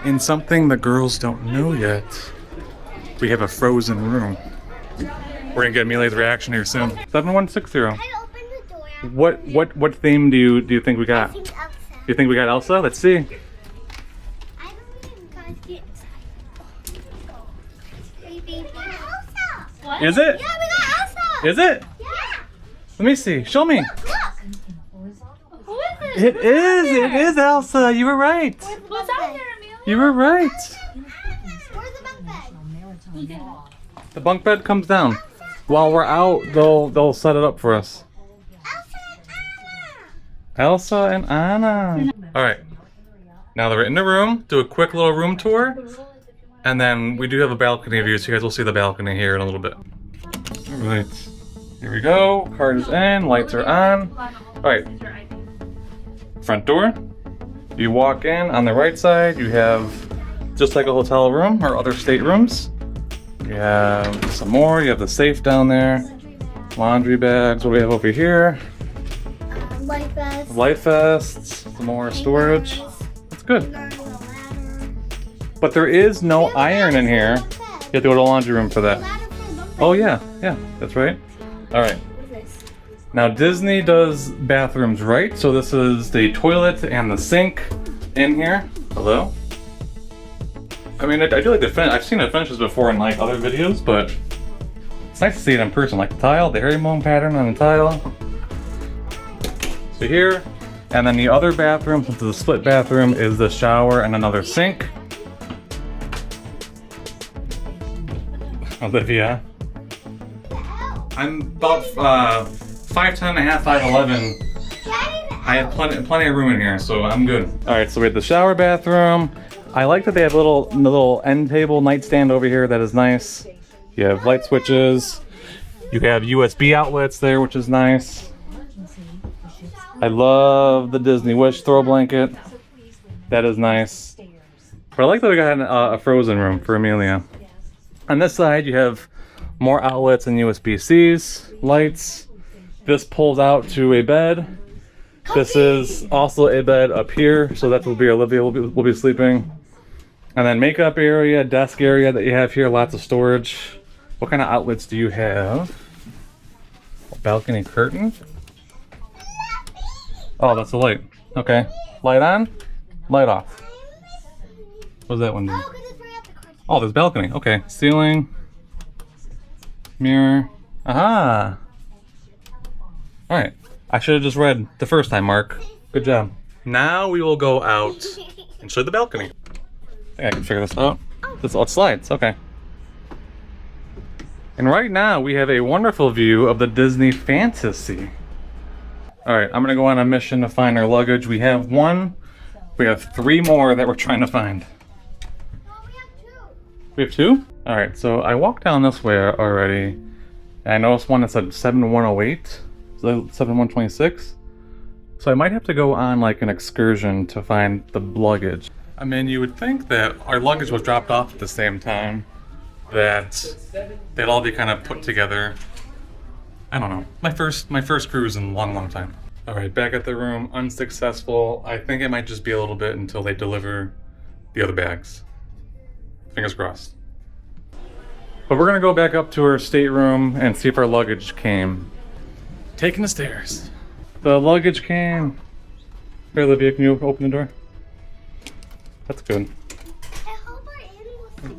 In something the girls don't know yet, we have a frozen room. We're gonna get Amelia's reaction here soon. 7160. I opened the door. What theme do you think we I got? think Elsa. You think we got Elsa? Let's see. I believe you guys get excited. Elsa. What? Is it? Yeah, we got Elsa. Is it? Yeah. Let me see. Show me. Look. Who is it? It is. It is Elsa. You were right. What's out there, Amelia? You were right. Where's the bunk bed? The bunk bed comes down. While we're out, they'll set it up for us. Elsa and Anna. All right. Now that we're in the room, do a quick little room tour, and then we do have a balcony view, so you guys will see the balcony here in a little bit. All right. Here we go. Card is in. Lights are on. All right. Front door. You walk in. On the right side, you have just like a hotel room or other staterooms. You have some more. You have the safe down there. Laundry bags. What do we have over here? Life vest. Life vests. Some more storage. That's good. But there is no iron in here. You have to go to the laundry room for that. Oh yeah, yeah, that's right. All right. Now Disney does bathrooms right, so this is the toilet and the sink in here. Hello. I mean, I do like the finish. I've seen the finishes before in like other videos, but it's nice to see it in person. Like the tile, the herringbone pattern on the tile. So here, and then the other bathroom, since it's a split bathroom, is the shower and another sink. Olivia. I'm about 5'10" and a half, 5'11". I have plenty of room in here, so I'm good. All right, so we have the shower bathroom. I like that they have a little end table nightstand over here. That is nice. You have light switches. You have USB outlets there, which is nice. I love the Disney Wish throw blanket. That is nice. But I like that we got a frozen room for Amelia. On this side, you have more outlets and USB-Cs, lights. This pulls out to a bed. This is also a bed up here, so that's where Olivia will be sleeping. And then makeup area, desk area that you have here, lots of storage. What kind of outlets do you have? A balcony curtain? Oh, that's the light. Okay. Light on, light off. What does that one do? Oh, there's balcony. Okay. Ceiling. Mirror. Aha! Alright. I should have just read the first time, Mark. Good job. Now we will go out and show the balcony. I think I can figure this out. It slides. Okay. And right now we have a wonderful view of the Disney Fantasy. Alright, I'm gonna go on a mission to find our luggage. We have one. We have 3 more that we're trying to find. We have 2? Alright, so I walked down this way already, and I noticed one that said 7108, so 7126. So I might have to go on like an excursion to find the luggage. I mean, you would think that our luggage was dropped off at the same time, that they'd all be kind of put together. I don't know. My first cruise in a long time. Alright, back at the room, unsuccessful. I think it might just be a little bit until they deliver the other bags. Fingers crossed. But we're gonna go back up to our stateroom and see if our luggage came. Taking the stairs. The luggage came. Here, Olivia, can you open the door? That's good.